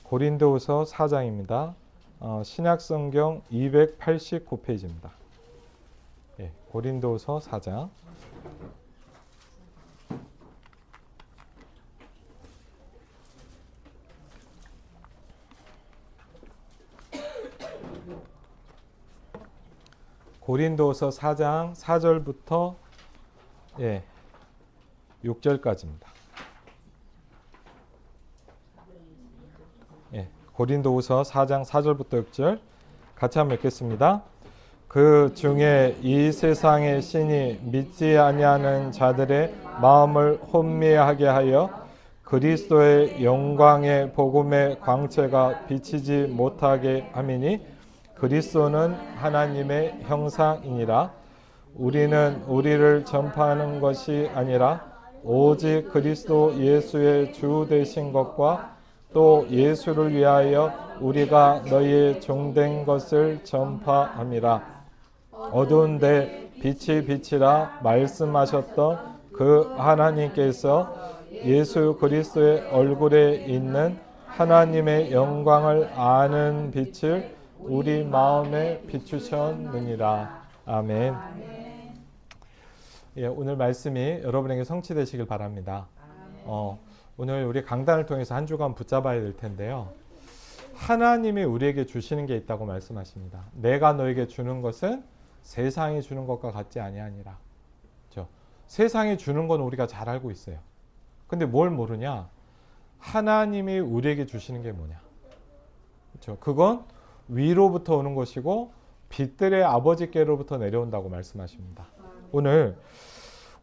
고린도후서 4장입니다. 신약성경 289페이지입니다. 예, 고린도후서 4장. 고린도후서 4장 4절부터 6절까지입니다. 고린도후서 4장 4절부터 6절 같이 한번 읽겠습니다. 그 중에 이 세상의 신이 믿지 아니하는 자들의 마음을 혼미하게 하여 그리스도의 영광의 복음의 광채가 비치지 못하게 함이니 그리스도는 하나님의 형상이니라. 우리는 우리를 전파하는 것이 아니라 오직 그리스도 예수의 주 되신 것과 또 예수를 위하여 우리가 너희의 종된 것을 전파함이라. 어두운데 빛이 빛이라 말씀하셨던 그 하나님께서 예수 그리스도의 얼굴에 있는 하나님의 영광을 아는 빛을 우리 마음에 비추셨느니라. 아멘. 오늘 말씀이 여러분에게 성취되시길 바랍니다. 오늘 우리 강단을 통해서 한 주간 붙잡아야 될 텐데요. 하나님이 우리에게 주시는 게 있다고 말씀하십니다. 내가 너에게 주는 것은 세상이 주는 것과 같지 아니하니라. 그렇죠? 세상이 주는 건 우리가 잘 알고 있어요. 근데 뭘 모르냐? 하나님이 우리에게 주시는 게 뭐냐? 그렇죠? 그건 위로부터 오는 것이고 빛들의 아버지께로부터 내려온다고 말씀하십니다. 오늘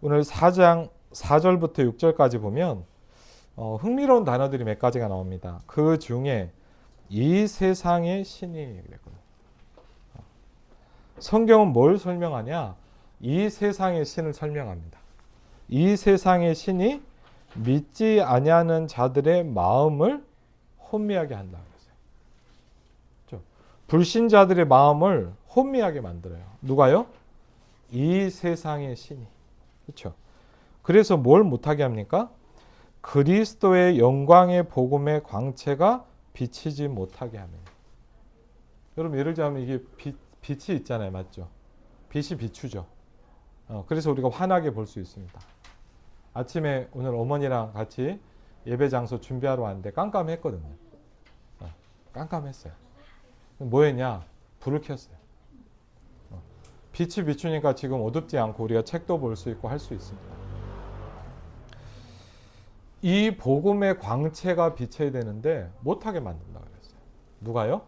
4장 4절부터 6절까지 보면 흥미로운 단어들이 몇 가지가 나옵니다. 그 중에 이 세상의 신이 그랬거든요. 성경은 뭘 설명하냐? 이 세상의 신을 설명합니다. 이 세상의 신이 믿지 아니하는 자들의 마음을 혼미하게 한다. 불신자들의 마음을 혼미하게 만들어요. 누가요? 이 세상의 신이. 그렇죠? 그래서 뭘 못하게 합니까? 그리스도의 영광의 복음의 광채가 비치지 못하게 합니다. 여러분 예를 들자면 이게 빛이 있잖아요. 맞죠? 빛이 비추죠. 그래서 우리가 환하게 볼 수 있습니다. 아침에 오늘 어머니랑 같이 예배 장소 준비하러 왔는데 깜깜했거든요. 깜깜했어요. 뭐 했냐? 불을 켰어요. 빛이 비추니까 지금 어둡지 않고 우리가 책도 볼 수 있고 할 수 있습니다. 이 복음의 광채가 비쳐야 되는데 못하게 만든다고 그랬어요. 누가요?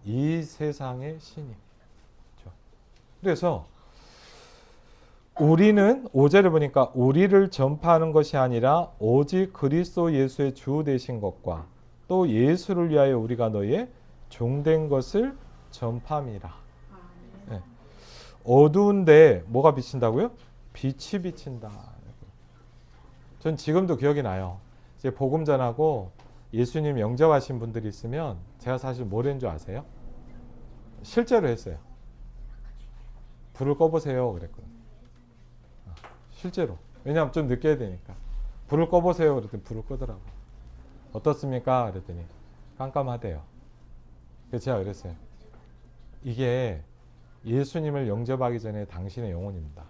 이 세상의 신이. 그렇죠? 그래서 우리는 5절에 보니까 우리를 전파하는 것이 아니라 오직 그리스도 예수의 주 되신 것과 또 예수를 위하여 우리가 너희의 종된 것을 전파함이라. 네. 어두운데 뭐가 비친다고요? 빛이 비친다. 전 지금도 기억이 나요. 이제 복음 전하고 예수님 영접하신 분들이 있으면 제가 사실 뭘 했는 줄 아세요? 실제로 했어요. 불을 꺼보세요 그랬거든요. 실제로. 왜냐하면 좀 늦게 해야 되니까. 불을 꺼보세요 그랬더니 불을 끄더라고요. 어떻습니까? 그랬더니 깜깜하대요. 그래서 제가 그랬어요. 이게 예수님을 영접하기 전에 당신의 영혼입니다.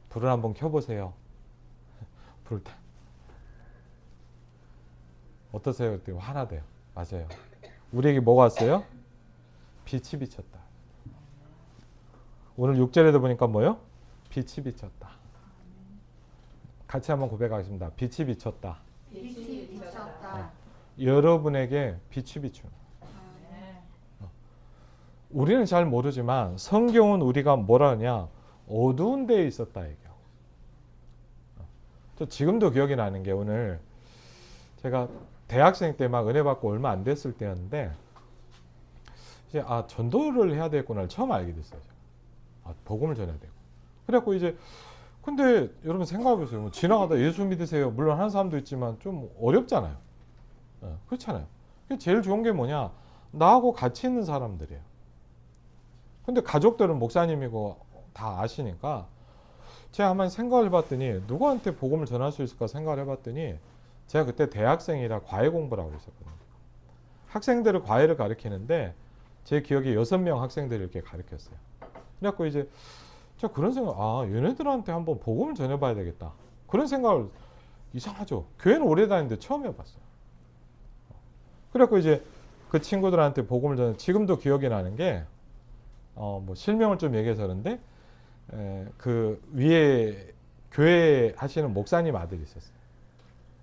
불을 한번 켜보세요. 불을 어떠세요? 그랬더니 화나대요. 맞아요. 우리에게 뭐가 왔어요? 빛이 비쳤다. 오늘 6절에도 보니까 뭐요? 빛이 비쳤다. 같이 한번 고백하겠습니다. 빛이 비쳤다. 빛이 비쳤다. 여러분에게 빛이 비추는. 우리는 잘 모르지만 성경은 우리가 뭐라 하냐? 어두운 데에 있었다 얘기하고. 저 지금도 기억이 나는 게 오늘 제가 대학생 때 막 은혜 받고 얼마 안 됐을 때였는데 이제 전도를 해야 되겠구나를 처음 알게 됐어요. 복음을 전해야 되고. 그래갖고 이제 근데 여러분 생각해보세요. 뭐 지나가다 예수 믿으세요. 물론 하는 사람도 있지만 좀 어렵잖아요. 그렇잖아요. 제일 좋은 게 뭐냐? 나하고 같이 있는 사람들이에요. 근데 가족들은 목사님이고 다 아시니까 제가 한번 생각을 해봤더니 누구한테 복음을 전할 수 있을까 생각을 해봤더니 제가 그때 대학생이라 과외 공부를 하고 있었거든요. 학생들을 과외를 가르치는데 제 기억에 6명 학생들을 이렇게 가르쳤어요. 그래갖고 이제 저 그런 생각, 얘네들한테 한번 복음을 전해봐야 되겠다. 그런 생각을, 이상하죠. 교회는 오래 다니는데 처음 해봤어요. 그래갖고 이제 그 친구들한테 복음을 전해, 지금도 기억이 나는 게, 뭐 실명을 좀 얘기해서 그런데, 그 위에 교회 하시는 목사님 아들이 있었어요.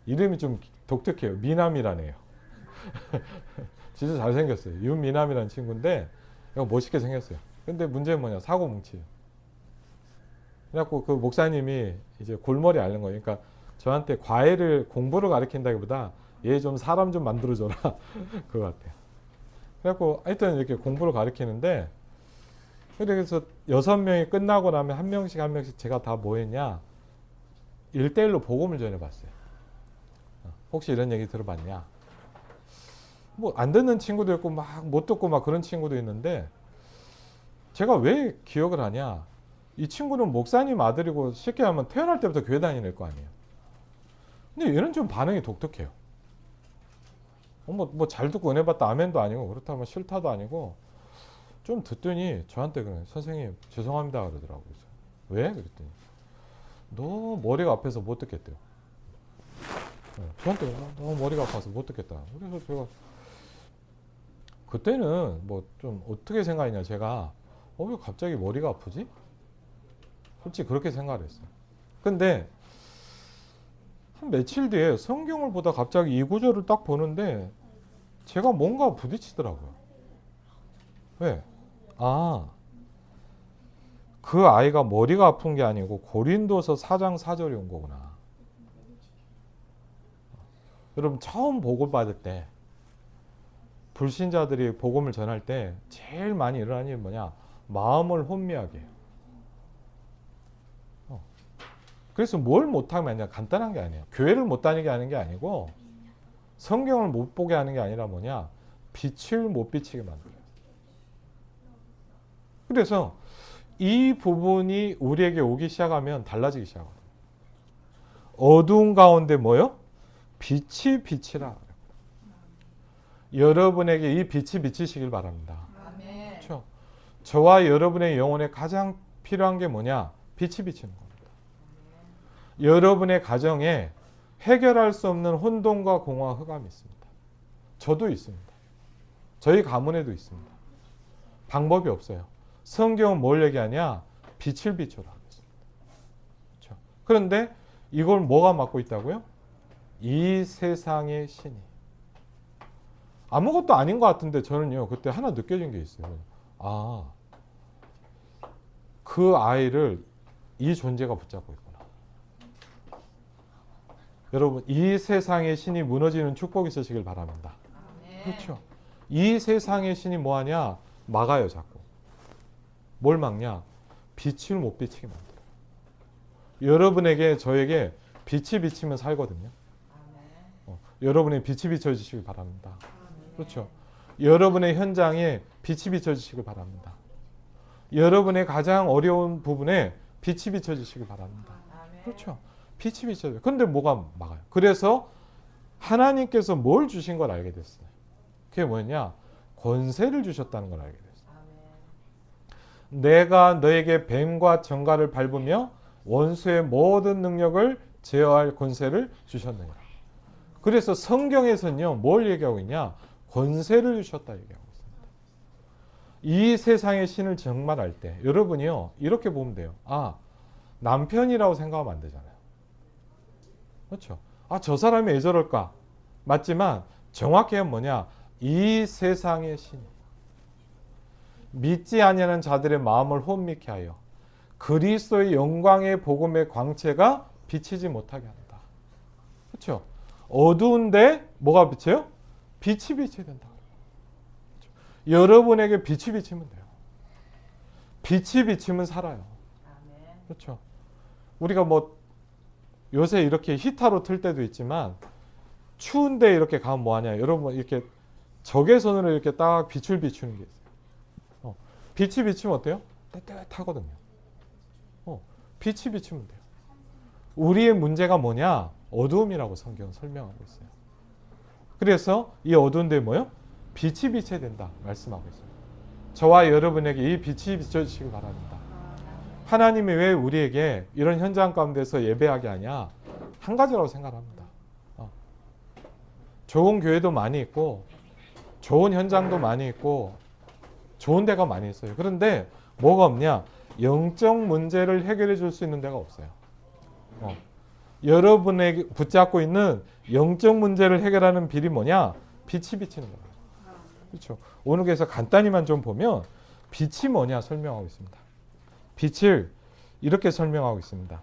이름이 좀 독특해요. 미남이라네요. 진짜 잘생겼어요. 윤미남이라는 친구인데 멋있게 생겼어요. 근데 문제는 뭐냐, 사고 뭉치요. 그래갖고 그 목사님이 이제 골머리 앓는 거예요. 그러니까 저한테 과외를, 공부를 가르친다기보다 얘 좀 사람 좀 만들어줘라 그거 같아요. 그래갖고 하여튼 이렇게 공부를 가르치는데, 그래서 6명이 끝나고 나면 한 명씩 제가 다 뭐 했냐, 1대1로 복음을 전해봤어요. 혹시 이런 얘기 들어봤냐? 뭐 안 듣는 친구도 있고 막 못 듣고 막 그런 친구도 있는데, 제가 왜 기억을 하냐, 이 친구는 목사님 아들이고 쉽게 하면 태어날 때부터 교회 다니는 거 아니에요. 근데 얘는 좀 반응이 독특해요. 뭐 잘 듣고 은혜 받다 아멘도 아니고 그렇다면 싫다도 아니고, 좀 듣더니 저한테 그래, 선생님 죄송합니다 그러더라고요. 왜? 그랬더니 너 머리가 아파서 못 듣겠대요. 저한테 너무 머리가 아파서 못 듣겠다. 그래서 제가 그때는 뭐 좀 어떻게 생각했냐, 제가 왜 갑자기 머리가 아프지? 솔직히 그렇게 생각을 했어요. 근데 한 며칠 뒤에 성경을 보다 갑자기 이 구절을 딱 보는데 제가 뭔가 부딪히더라고요. 왜? 그 아이가 머리가 아픈 게 아니고 고린도서 4장 4절이 온 거구나. 여러분, 처음 복음 받을 때 불신자들이 복음을 전할 때 제일 많이 일어나는 일이 뭐냐? 마음을 혼미하게 해요. 그래서 뭘 못하면 아니야, 간단한 게 아니에요. 교회를 못 다니게 하는 게 아니고 성경을 못 보게 하는 게 아니라 뭐냐? 빛을 못 비치게 만들어요. 그래서 이 부분이 우리에게 오기 시작하면 달라지기 시작합니다. 어두운 가운데 뭐요? 빛이 비치라. 여러분에게 이 빛이 비치시길 바랍니다. 아멘. 그렇죠? 저와 여러분의 영혼에 가장 필요한 게 뭐냐? 빛이 비치는 겁니다. 여러분의 가정에 해결할 수 없는 혼돈과 공허와 흑암이 있습니다. 저도 있습니다. 저희 가문에도 있습니다. 방법이 없어요. 성경은 뭘 얘기하냐? 빛을 비춰라. 그렇죠? 그런데 이걸 뭐가 맡고 있다고요? 이 세상의 신이. 아무것도 아닌 것 같은데 저는요, 그때 하나 느껴진 게 있어요. 그 아이를 이 존재가 붙잡고 있구나. 여러분, 이 세상의 신이 무너지는 축복이 있으시길 바랍니다. 그렇죠? 이 세상의 신이 뭐하냐? 막아요, 자꾸. 뭘 막냐? 빛을 못 비치게 만들어요. 여러분에게, 저에게 빛이 비치면 살거든요. 여러분의 빛이 비춰지시길 바랍니다. 그렇죠? 여러분의 현장에 빛이 비춰지시길 바랍니다. 여러분의 가장 어려운 부분에 빛이 비춰지시길 바랍니다. 그렇죠? 빛이 비춰져요. 그런데 뭐가 막아요? 그래서 하나님께서 뭘 주신 걸 알게 됐어요. 그게 뭐냐? 권세를 주셨다는 걸 알게 됐어요. 내가 너에게 뱀과 정갈을 밟으며 원수의 모든 능력을 제어할 권세를 주셨느니라. 그래서 성경에서는요, 뭘 얘기하고 있냐? 권세를 주셨다 얘기하고 있습니다. 이 세상의 신을 정말할 때 여러분이요, 이렇게 보면 돼요. 남편이라고 생각하면 안 되잖아요. 그렇죠? 저 사람이 왜 저럴까? 맞지만 정확히 하면 뭐냐? 이 세상의 신이 믿지 아니하는 자들의 마음을 혼미케 하여 그리스도의 영광의 복음의 광채가 비치지 못하게 한다. 그렇죠? 어두운데 뭐가 비쳐요? 빛이 비쳐야 된다. 그렇죠? 여러분에게 빛이 비치면 돼요. 빛이 비치면 살아요. 그렇죠? 우리가 뭐 요새 이렇게 히터로 틀 때도 있지만 추운데 이렇게 가면 뭐하냐? 여러분, 이렇게 적외선으로 이렇게 딱 빛을 비추는 게 있어요. 빛이 비치면 어때요? 따뜻하거든요. 빛이 비치면 돼요. 우리의 문제가 뭐냐? 어두움이라고 성경은 설명하고 있어요. 그래서 이 어두운 데 뭐요? 빛이 비춰야 된다 말씀하고 있어요. 저와 여러분에게 이 빛이 비춰주시기 바랍니다. 하나님이 왜 우리에게 이런 현장 가운데서 예배하게 하냐? 한 가지라고 생각합니다. 좋은 교회도 많이 있고 좋은 현장도 많이 있고 좋은 데가 많이 있어요. 그런데 뭐가 없냐? 영적 문제를 해결해 줄 수 있는 데가 없어요. 여러분에게 붙잡고 있는 영적 문제를 해결하는 빌이 뭐냐? 빛이 비치는 거예요. 그렇죠. 오늘 그래서 간단히만 좀 보면 빛이 뭐냐 설명하고 있습니다. 빛을 이렇게 설명하고 있습니다.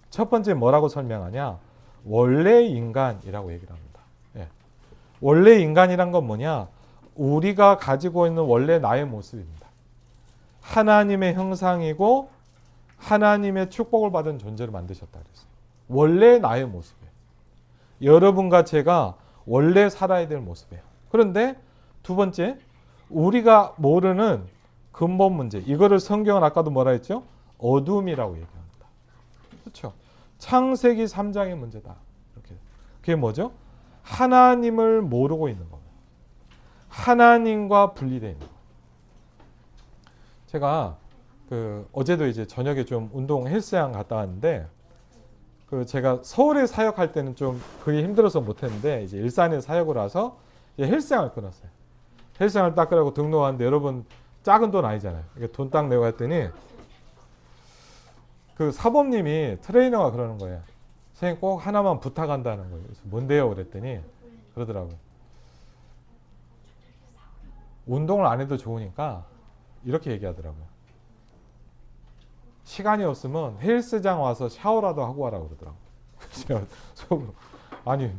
첫 번째 뭐라고 설명하냐? 원래 인간이라고 얘기를 합니다. 예. 원래 인간이란 건 뭐냐? 우리가 가지고 있는 원래 나의 모습입니다. 하나님의 형상이고 하나님의 축복을 받은 존재로 만드셨다 그랬어요. 원래 나의 모습이에요. 여러분과 제가 원래 살아야 될 모습이에요. 그런데 두 번째, 우리가 모르는 근본 문제. 이거를 성경은 아까도 뭐라 했죠? 어둠이라고 얘기합니다. 그렇죠? 창세기 3장의 문제다. 이렇게. 그게 뭐죠? 하나님을 모르고 있는 거예요. 하나님과 분리되어 있는 거예요. 제가 어제도 이제 저녁에 좀 운동 헬스장 갔다 왔는데 제가 서울에 사역할 때는 좀 그게 힘들어서 못했는데 이제 일산에 사역을 와서 이제 헬스장을 끊었어요. 헬스장을 딱 끊고 등록하는데 여러분 작은 돈 아니잖아요. 돈 딱 내고 했더니 그 사범님이 트레이너가 그러는 거예요. 선생님 꼭 하나만 부탁한다는 거예요. 그래서 뭔데요? 그랬더니 그러더라고요. 운동을 안 해도 좋으니까 이렇게 얘기하더라고요. 시간이 없으면 헬스장 와서 샤워라도 하고 와라고 그러더라고요. 제가 속으로 아니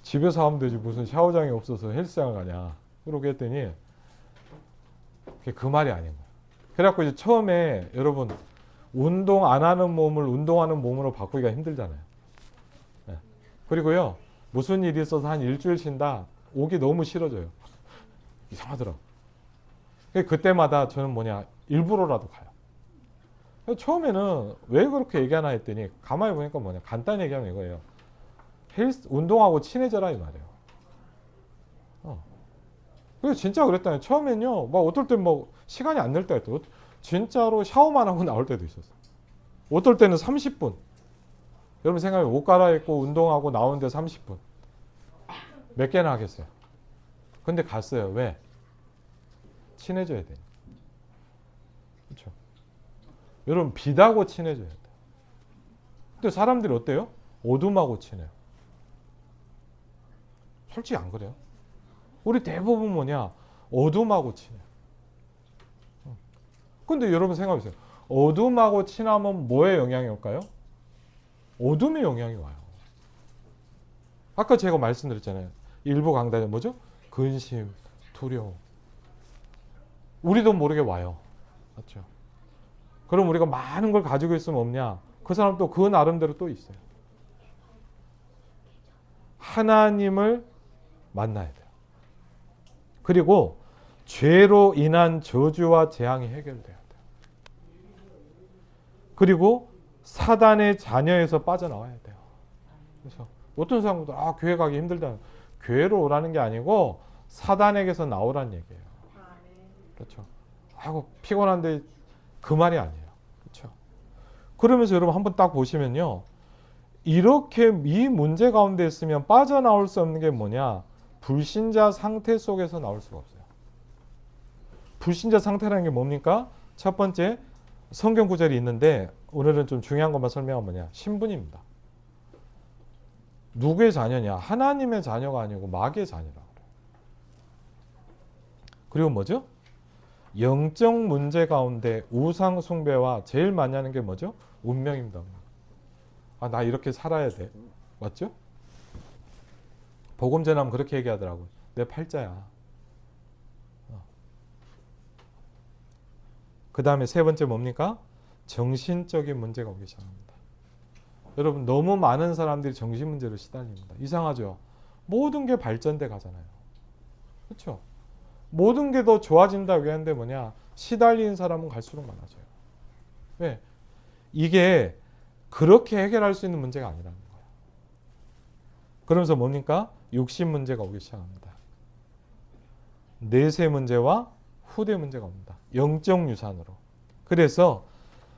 집에서 하면 되지 무슨 샤워장이 없어서 헬스장을 가냐. 그러고 했더니 그게 그 말이 아닌 거예요. 그래갖고 이제 처음에 여러분 운동 안 하는 몸을 운동하는 몸으로 바꾸기가 힘들잖아요. 네. 그리고요 무슨 일이 있어서 한 일주일 쉰다 오기 너무 싫어져요. 이상하더라고. 그때마다 저는 뭐냐 일부러라도 가요. 처음에는 왜 그렇게 얘기하나 했더니 가만히 보니까 뭐냐 간단히 얘기하면 이거예요. 운동하고 친해져라 이 말이에요. 그래서 진짜 그랬다니. 처음엔요 막 어떨 땐 뭐 시간이 안 날 때가 있고 진짜로 샤워만 하고 나올 때도 있었어요. 어떨 때는 30분. 여러분 생각해 옷 갈아입고 운동하고 나오는데 30분. 몇 개나 하겠어요. 근데 갔어요. 왜? 친해져야 돼요. 그렇죠. 여러분 빛하고 친해져야 돼요. 근데 사람들이 어때요? 어둠하고 친해요. 솔직히 안 그래요? 우리 대부분 뭐냐? 어둠하고 친해요. 근데 여러분 생각해보세요. 어둠하고 친하면 뭐에 영향이 올까요? 어둠의 영향이 와요. 아까 제가 말씀드렸잖아요. 일부 강단에 뭐죠? 근심, 두려움. 우리도 모르게 와요. 맞죠? 그럼 우리가 많은 걸 가지고 있으면 없냐? 그 사람 또 그 나름대로 또 있어요. 하나님을 만나야 돼요. 그리고 죄로 인한 저주와 재앙이 해결돼야 돼요. 그리고 사단의 자녀에서 빠져나와야 돼요. 그래서 어떤 사람들 교회 가기 힘들다. 교회로 오라는 게 아니고 사단에게서 나오라는 얘기예요. 그렇죠. 아이고 피곤한데 그 말이 아니에요. 그렇죠. 그러면서 여러분 한번 딱 보시면요. 이렇게 이 문제 가운데 있으면 빠져나올 수 없는 게 뭐냐? 불신자 상태 속에서 나올 수가 없어요. 불신자 상태라는 게 뭡니까? 첫 번째 성경 구절이 있는데 오늘은 좀 중요한 것만 설명하면 뭐냐? 신분입니다. 누구의 자녀냐? 하나님의 자녀가 아니고 마귀의 자녀라고 그래요. 그리고 뭐죠? 영적 문제 가운데 우상 숭배와 제일 많이 하는 게 뭐죠? 운명입니다. 나 이렇게 살아야 돼. 맞죠? 복음 전하면 그렇게 얘기하더라고요. 내 팔자야. 그 다음에 세 번째 뭡니까? 정신적인 문제가 오기 시작합니다. 여러분 너무 많은 사람들이 정신 문제로 시달립니다. 이상하죠? 모든 게 발전돼 가잖아요. 그렇죠? 모든 게 더 좋아진다고 하는데 뭐냐? 시달리는 사람은 갈수록 많아져요. 왜? 이게 그렇게 해결할 수 있는 문제가 아니라는 거예요. 그러면서 뭡니까? 육신 문제가 오기 시작합니다. 내세 문제와 후대 문제가 옵니다. 영적 유산으로. 그래서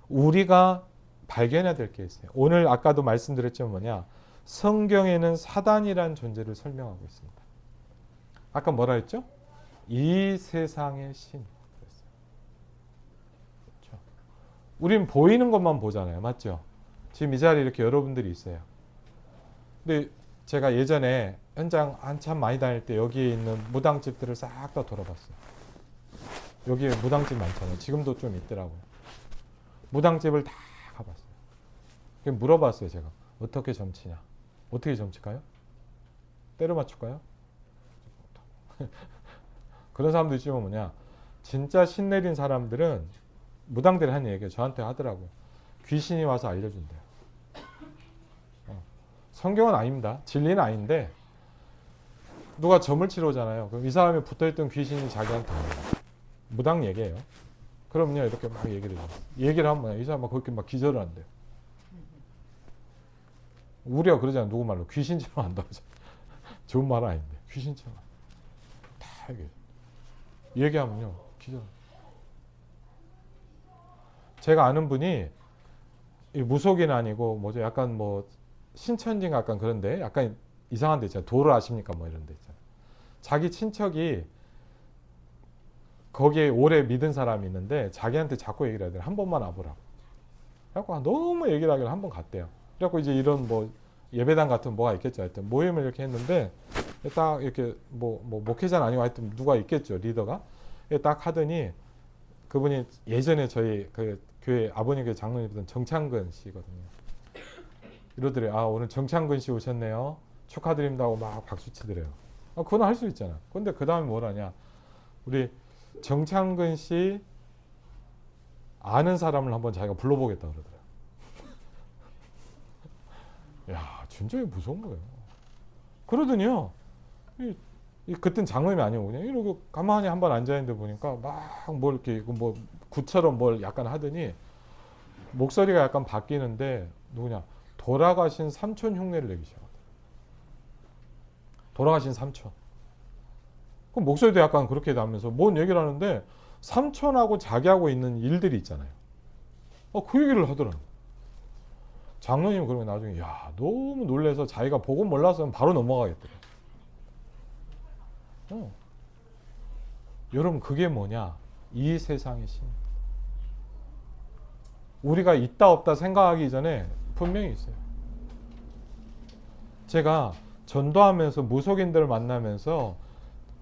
우리가 발견해야 될 게 있어요. 오늘 아까도 말씀드렸지만 뭐냐? 성경에는 사단이라는 존재를 설명하고 있습니다. 아까 뭐라 했죠? 이 세상의 신. 그랬어요. 그렇죠? 우린 보이는 것만 보잖아요. 맞죠? 지금 이 자리에 이렇게 여러분들이 있어요. 근데 제가 예전에 현장 한참 많이 다닐 때 여기에 있는 무당집들을 싹 다 돌아봤어요. 여기에 무당집 많잖아요. 지금도 좀 있더라고요. 무당집을 다 가봤어요. 물어봤어요. 제가. 어떻게 점치냐? 어떻게 점칠까요? 때려 맞출까요? 그런 사람도 있지만 뭐냐, 진짜 신내린 사람들은 무당들이 한 얘기예요. 저한테 하더라고요. 귀신이 와서 알려준대요. 성경은 아닙니다. 진리는 아닌데 누가 점을 치러 오잖아요. 그럼 이 사람이 붙어있던 귀신이 자기한테 옵니다. 무당 얘기예요. 그럼요, 이렇게 막 얘기를 해요. 얘기를 하면 이 사람 막 그렇게 막 기절을 한대요. 우리가 그러잖아요. 누구 말로 귀신처럼 한다고 하죠. 좋은 말은 아닌데 귀신처럼 다 얘기하면요 기절. 제가 아는 분이 무속인 아니고 뭐죠, 약간 뭐 신천지인가 약간 그런데 약간 이상한 데 있잖아요. 도를 아십니까? 뭐 이런 데 있잖아요. 자기 친척이 거기에 오래 믿은 사람이 있는데 자기한테 자꾸 얘기를 하더라고요. 한 번만 와보라고. 그래갖고 너무 얘기를 하길래 한 번 갔대요. 그래갖고 이제 이런 뭐 예배당 같은 뭐가 있겠죠. 하여튼 모임을 이렇게 했는데 딱 이렇게 뭐 목회자는 아니고 하여튼 누가 있겠죠. 리더가. 딱 하더니 그분이 예전에 저희 그 교회 아버님 교회 장로님이던 정창근 씨거든요. 이러더래요. 아, 오늘 정창근 씨 오셨네요. 축하드립니다고 막 박수 치더래요. 아, 그건 할 수 있잖아. 근데 그 다음에 뭐라냐. 우리 정창근 씨 아는 사람을 한번 자기가 불러보겠다 그러더라고요. 야, 진짜 무서운 거예요. 그러더니요. 그땐 장로님이 아니고 그냥 이러고 가만히 한번 앉아있는데 보니까 막 뭘 이렇게 뭐 굿처럼 뭘 약간 하더니 목소리가 약간 바뀌는데 누구냐. 돌아가신 삼촌 흉내를 내기 시작하더라고요. 돌아가신 삼촌. 그럼 목소리도 약간 그렇게 나면서 뭔 얘기를 하는데 삼촌하고 자기하고 있는 일들이 있잖아요. 그 얘기를 하더라고요. 장로님 그러면 나중에 야, 너무 놀래서 자기가 보고 몰랐으면 바로 넘어가겠더래요. 여러분 그게 뭐냐? 이 세상의 신. 우리가 있다 없다 생각하기 전에 분명히 있어요. 제가 전도하면서 무속인들을 만나면서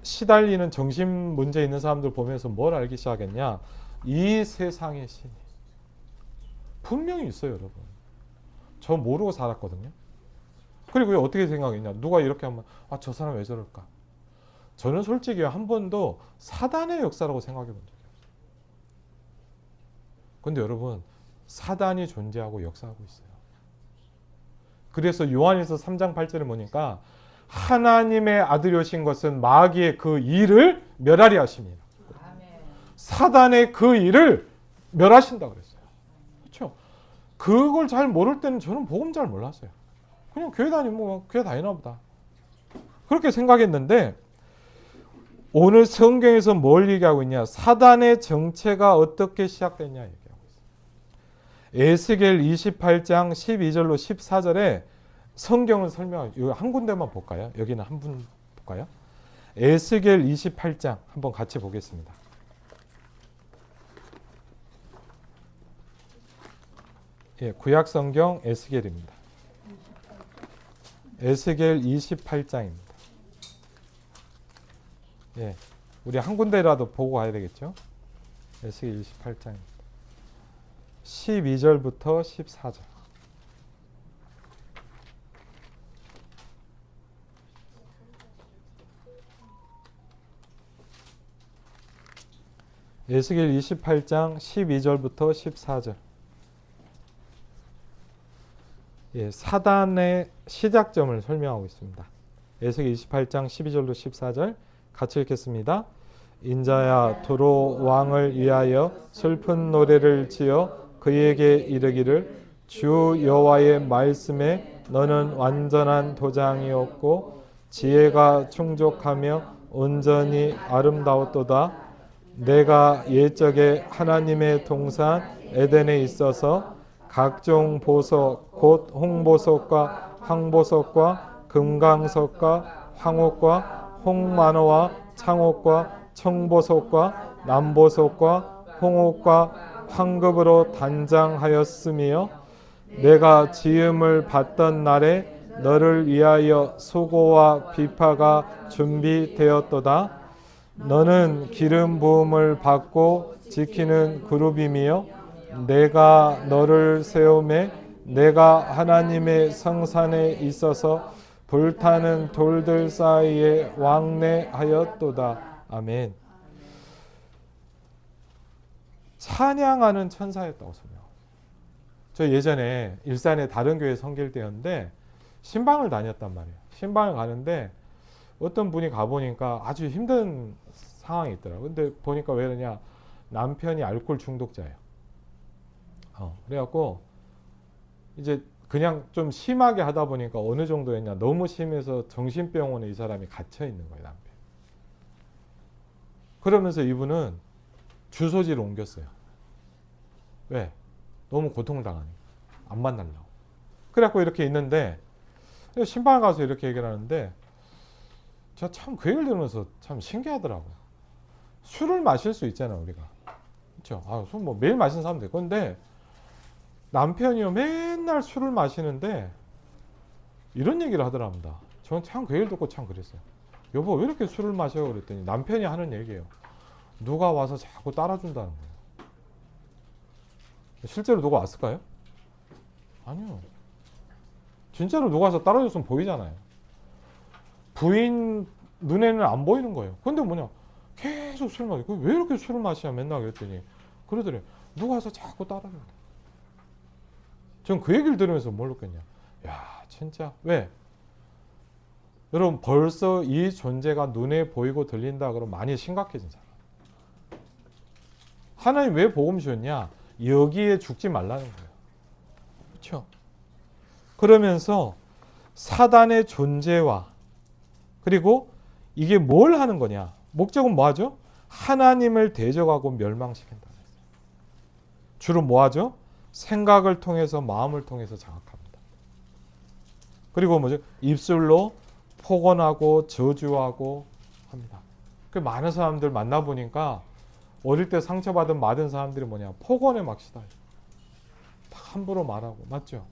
시달리는 정신 문제 있는 사람들 보면서 뭘 알기 시작했냐? 이 세상의 신이 분명히 있어요, 여러분. 저 모르고 살았거든요. 그리고 어떻게 생각했냐? 누가 이렇게 하면 아, 저 사람 왜 저럴까? 저는 솔직히 한 번도 사단의 역사라고 생각해 본 적이 없어요. 근데 여러분, 사단이 존재하고 역사하고 있어요. 그래서 요한일서 3장 8절에 보니까 하나님의 아들이 오신 것은 마귀의 그 일을 멸하리 하심이라. 사단의 그 일을 멸하신다 그랬어요. 그렇죠? 그걸 잘 모를 때는 저는 복음 잘 몰랐어요. 그냥 교회 다니면 교회 다니나 보다. 그렇게 생각했는데 오늘 성경에서 뭘 얘기하고 있냐? 사단의 정체가 어떻게 시작됐냐 얘기하고 있어요. 에스겔 28장 12절로 14절에 성경을 설명하고, 이거 한 군데만 볼까요? 여기는 한 분 볼까요? 에스겔 28장 한번 같이 보겠습니다. 예, 구약 성경 에스겔입니다. 에스겔 28장입니다. 예, 우리 한 군데라도 보고 가야 되겠죠? 에스겔 28장입니다. 12절부터 14절. 에스겔 28장 12절부터 14절. 예, 사단의 시작점을 설명하고 있습니다. 에스겔 28장 12절로 14절 같이 읽겠습니다. 인자야, 두로 왕을 위하여 슬픈 노래를 지어 그에게 이르기를 주 여호와의 말씀에 너는 완전한 도장이었고 지혜가 충족하며 온전히 아름다웠도다. 내가 옛적에 하나님의 동산 에덴에 있어서 각종 보석 곧 홍보석과 황보석과 금강석과 황옥과 홍만호와 창옥과 청보석과 남보석과 홍옥과 황급으로 단장하였으며 내가 지음을 받던 날에 너를 위하여 수고와 비파가 준비되었도다. 너는 기름 부음을 받고 지키는 그룹이며 내가 너를 세우매 내가 하나님의 성산에 있어서 불타는 돌들 사이에 왕래하였도다. 아멘. 찬양하는 천사였다고 설명. 저 예전에 일산에 다른 교회 섬길 때였는데 신방을 다녔단 말이에요. 신방을 가는데 어떤 분이 가보니까 아주 힘든 상황이 있더라고요. 근데 보니까 왜 그러냐, 남편이 알코올 중독자예요. 그래갖고 이제 그냥 좀 심하게 하다 보니까 어느 정도였냐, 너무 심해서 정신병원에 이 사람이 갇혀 있는 거예요, 남편. 그러면서 이분은 주소지를 옮겼어요. 왜? 너무 고통당하니까. 안 만나려고. 그래갖고 이렇게 있는데 신방에 가서 이렇게 얘기를 하는데 제가 참 그 얘기를 들으면서 참 신기하더라고요. 술을 마실 수 있잖아요, 우리가. 그렇죠? 술 뭐 매일 마시는 사람도 있고. 근데 남편이요 맨날 술을 마시는데 이런 얘기를 하더랍니다. 저는 참 그 얘기를 듣고 참 그랬어요. 여보 왜 이렇게 술을 마셔? 그랬더니 남편이 하는 얘기예요. 누가 와서 자꾸 따라준다는 거예요. 실제로 누가 왔을까요? 아니요. 진짜로 누가 와서 따라줬으면 보이잖아요. 부인 눈에는 안 보이는 거예요. 근데 뭐냐, 계속 술 마시고 왜 이렇게 술을 마시냐 맨날 그랬더니 그러더래요. 누가 와서 자꾸 따라준다. 전 그 얘기를 들으면서 뭘 느꼈냐, 야 진짜 왜? 여러분 벌써 이 존재가 눈에 보이고 들린다 그러면 많이 심각해지잖아. 하나님 왜 복음 주셨냐? 여기에 죽지 말라는 거예요. 그렇죠? 그러면서 사단의 존재와 그리고 이게 뭘 하는 거냐? 목적은 뭐 하죠? 하나님을 대적하고 멸망시킨다. 주로 뭐 하죠? 생각을 통해서 마음을 통해서 장악합니다. 그리고 뭐죠? 입술로 폭언하고 저주하고 합니다. 그 많은 사람들 만나보니까 어릴 때 상처받은 많은 사람들이 뭐냐, 폭언에 막 시달려. 함부로 말하고. 맞죠?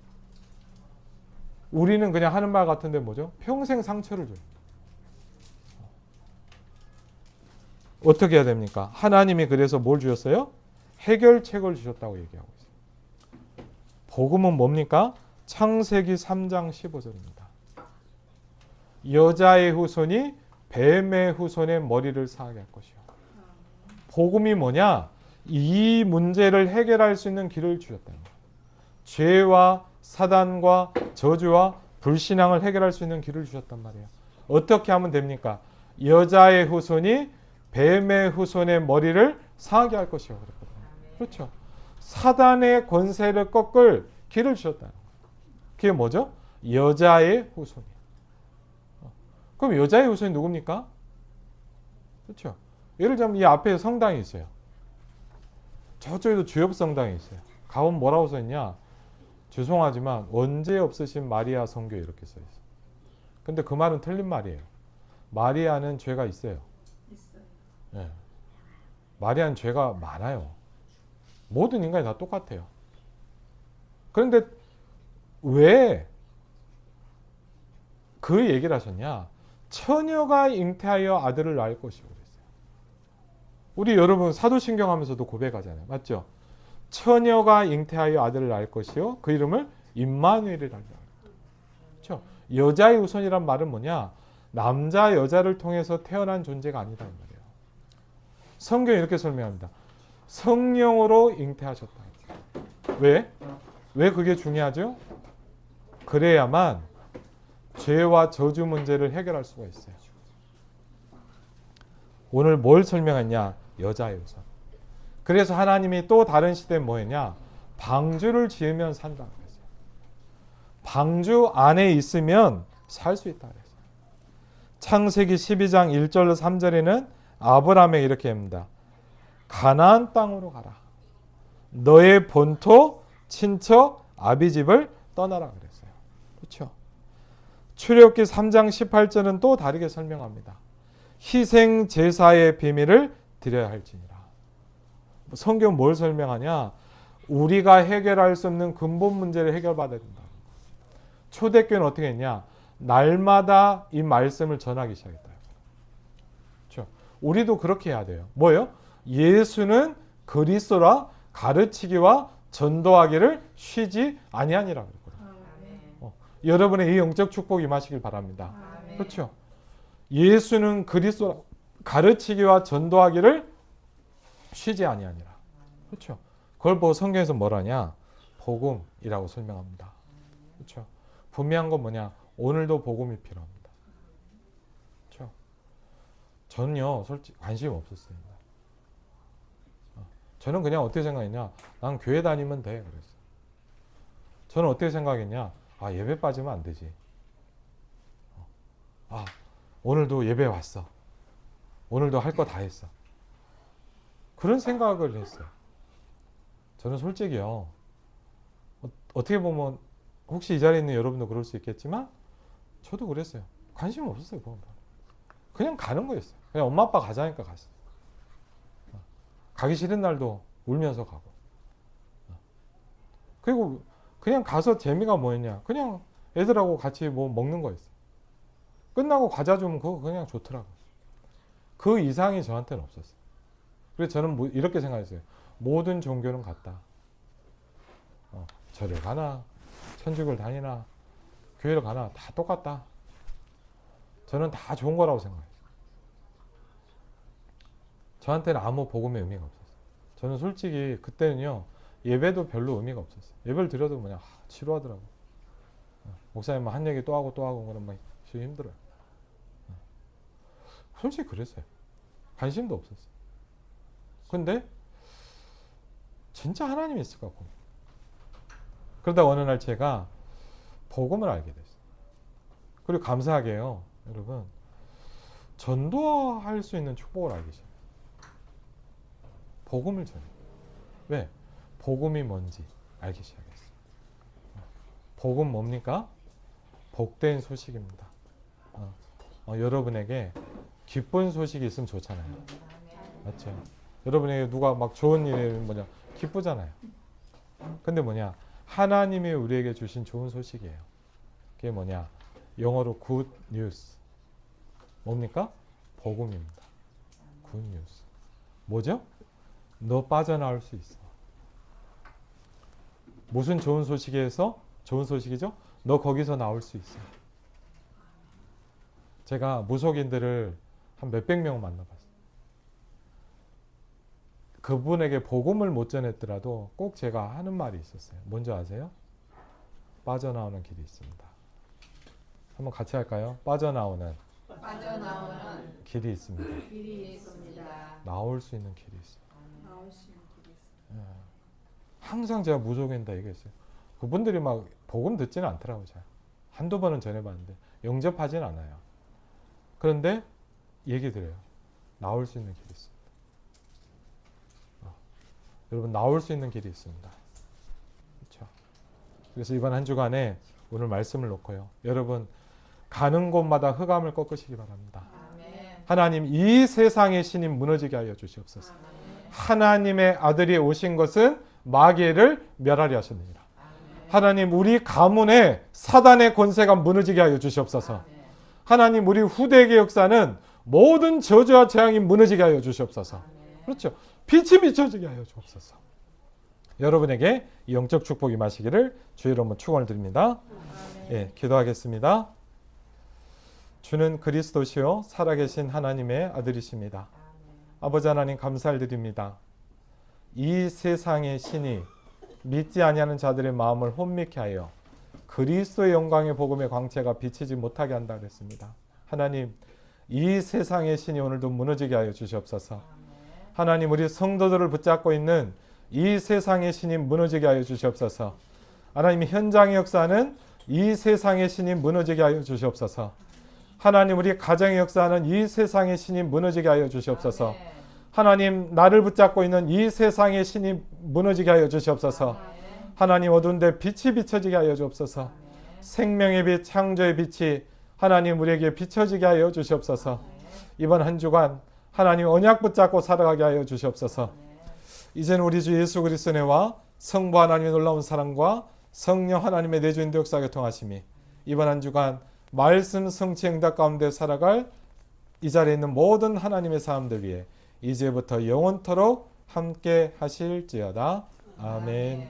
우리는 그냥 하는 말 같은데 뭐죠? 평생 상처를 줘요. 어떻게 해야 됩니까? 하나님이 그래서 뭘 주셨어요? 해결책을 주셨다고 얘기하고 있어요. 복음은 뭡니까? 창세기 3장 15절입니다. 여자의 후손이 뱀의 후손의 머리를 상하게 할 것이요. 복음이 뭐냐? 이 문제를 해결할 수 있는 길을 주셨다는 거예요. 죄와 사단과 저주와 불신앙을 해결할 수 있는 길을 주셨단 말이에요. 어떻게 하면 됩니까? 여자의 후손이 뱀의 후손의 머리를 상하게 할 것이요. 그랬거든요. 그렇죠. 사단의 권세를 꺾을 길을 주셨다는 거예요. 그게 뭐죠? 여자의 후손이. 그럼 여자의 후손이 누굽니까? 그렇죠. 예를 들면 이 앞에 성당이 있어요. 저쪽에도 주역 성당이 있어요. 가면 뭐라고 써있냐? 죄송하지만 원죄 없으신 마리아 성교 이렇게 써있어요. 근데 그 말은 틀린 말이에요. 마리아는 죄가 있어요. 네. 마리아는 죄가 많아요. 모든 인간이 다 똑같아요. 그런데 왜 그 얘기를 하셨냐? 처녀가 잉태하여 아들을 낳을 것이고 그랬어요. 우리 여러분 사도신경 하면서도 고백하잖아요. 맞죠? 처녀가 잉태하여 아들을 낳을 것이요. 그 이름을 임마누엘이라고 합니다. 그렇죠? 여자의 우선이란 말은 뭐냐? 남자 여자를 통해서 태어난 존재가 아니라는 말이에요. 성경이 이렇게 설명합니다. 성령으로 잉태하셨다. 왜? 왜 그게 중요하죠? 그래야만 죄와 저주 문제를 해결할 수가 있어요. 오늘 뭘 설명했냐? 여자의 우선. 그래서 하나님이 또 다른 시대에 뭐 했냐? 방주를 지으면 산다고 했어요. 방주 안에 있으면 살 수 있다 그랬어요. 창세기 12장 1절 3절에는 아브라함에게 이렇게 합니다. 가나안 땅으로 가라. 너의 본토, 친척, 아비집을 떠나라 그랬어요. 그렇죠? 출애굽기 3장 18절은 또 다르게 설명합니다. 희생 제사의 비밀을 드려야 할지니라. 성경은 뭘 설명하냐? 우리가 해결할 수 없는 근본 문제를 해결받아야 된다. 초대교회는 어떻게 했냐? 날마다 이 말씀을 전하기 시작했다. 그렇죠? 우리도 그렇게 해야 돼요. 뭐예요? 예수는 그리스도라 가르치기와 전도하기를 쉬지 아니하니라 그랬거든요. 여러분의 이 영적 축복이 임하시길 바랍니다. 그렇죠? 예수는 그리스도라 가르치기와 전도하기를 쉬지 아니하니라. 그렇죠? 그걸 보고 성경에서 뭐라냐? 복음이라고 설명합니다. 그렇죠? 분명한 건 뭐냐? 오늘도 복음이 필요합니다. 그렇죠? 저는요, 솔직히 관심이 없었어요. 저는 그냥 어떻게 생각했냐? 난 교회 다니면 돼. 그랬어요. 저는 어떻게 생각했냐? 아, 예배 빠지면 안 되지. 아, 오늘도 예배 왔어. 오늘도 할 거 다 했어. 그런 생각을 했어요. 저는 솔직히요. 어떻게 보면 혹시 이 자리에 있는 여러분도 그럴 수 있겠지만 저도 그랬어요. 관심 없었어요. 그냥 가는 거였어요. 그냥 엄마 아빠 가자니까 갔어요. 가기 싫은 날도 울면서 가고. 그리고 그냥 가서 재미가 뭐였냐. 그냥 애들하고 같이 뭐 먹는 거였어요. 끝나고 과자 주면 그거 그냥 좋더라고요. 그 이상이 저한테는 없었어요. 그래서 저는 이렇게 생각했어요. 모든 종교는 같다. 절을 가나 천주교를 다니나 교회를 가나 다 똑같다. 저는 다 좋은 거라고 생각했어요. 저한테는 아무 복음의 의미가 없었어요. 저는 솔직히 그때는요. 예배도 별로 의미가 없었어요. 예배를 드려도 뭐냐 지루하더라고요. 목사님 한 얘기 또 하고 그러면 막 힘들어요. 솔직히 그랬어요. 관심도 없었어요. 근데 진짜 하나님이 있을까 고민. 그러다 어느 날 제가 복음을 알게 됐어요. 그리고 감사하게요, 여러분 전도할 수 있는 축복을 알게 됐어요. 복음을 전해. 왜? 복음이 뭔지 알기 시작했어요. 복음 뭡니까? 복된 소식입니다. 여러분에게 기쁜 소식이 있으면 좋잖아요. 맞죠? 여러분에게 누가 막 좋은 일이 뭐냐 기쁘잖아요. 근데 뭐냐 하나님이 우리에게 주신 좋은 소식이에요. 그게 뭐냐 영어로 good news. 뭡니까? 복음입니다. good news. 뭐죠? 너 빠져나올 수 있어. 무슨 좋은 소식에서 좋은 소식이죠? 너 거기서 나올 수 있어. 제가 무속인들을 한 몇백 명 만나봤어요. 그분에게 복음을 못 전했더라도 꼭 제가 하는 말이 있었어요. 뭔지 아세요? 빠져나오는 길이 있습니다. 한번 같이 할까요? 빠져나오는 길이 있습니다. 길이 있습니다. 나올 수 있는 길이 있어요. 나올 수 있는 길이 있습니다. 항상 제가 무속인다 얘기했어요. 그분들이 막 복음 듣지는 않더라고요. 잘. 한두 번은 전해봤는데 영접하진 않아요. 그런데 얘기 드려요. 나올 수 있는 길이 있습니다. 여러분 나올 수 있는 길이 있습니다. 그렇죠? 그래서 이번 한 주간에 오늘 말씀을 놓고요. 여러분 가는 곳마다 흑암을 꺾으시기 바랍니다. 아멘. 하나님 이 세상의 신이 무너지게 하여 주시옵소서. 아멘. 하나님의 아들이 오신 것은 마귀를 멸하려 하셨느니라. 하나님 우리 가문에 사단의 권세가 무너지게 하여 주시옵소서. 아멘. 하나님 우리 후대의 역사는 모든 저주와 재앙이 무너지게 하여 주시옵소서. 아멘. 그렇죠. 빛이 비춰지게 하여 주옵소서. 여러분에게 이 영적 축복이 임하시기를 주의 이름으로 축원을 드립니다. 예, 기도하겠습니다. 주는 그리스도시요 살아계신 하나님의 아들이십니다. 아버지 하나님 감사를 드립니다. 이 세상의 신이 믿지 아니하는 자들의 마음을 혼미케 하여 그리스도의 영광의 복음의 광채가 비치지 못하게 한다 그랬습니다. 하나님 이 세상의 신이 오늘도 무너지게 하여 주시옵소서. 하나님 우리 성도들을 붙잡고 있는 이 세상의 신이 무너지게 하여 주시옵소서. 하나님 현장의 역사는 이 세상의 신이 무너지게 하여 주시옵소서. 하나님, 우리 가정의 역사하는 이 세상의 신이 무너지게 하여 주시옵소서. 하나님, 나를 붙잡고 있는 이 세상의 신이 무너지게 하여 주시옵소서. 하나님, 어두운 데 빛이 비춰지게 하여 주옵소서. 생명의 빛, 창조의 빛이 하나님 우리에게 비춰지게 하여 주시옵소서. 이번 한 주간 하나님 언약 붙잡고 살아가게 하여 주시옵소서. 이제는 우리 주 예수 그리스도의 은혜와 성부 하나님의 놀라운 사랑과 성령 하나님의 내주인도 역사하게 통하심이 이번 한 주간 말씀 성취 응답 가운데 살아갈 이 자리에 있는 모든 하나님의 사람들 위해 이제부터 영원토록 함께 하실지어다. 아멘.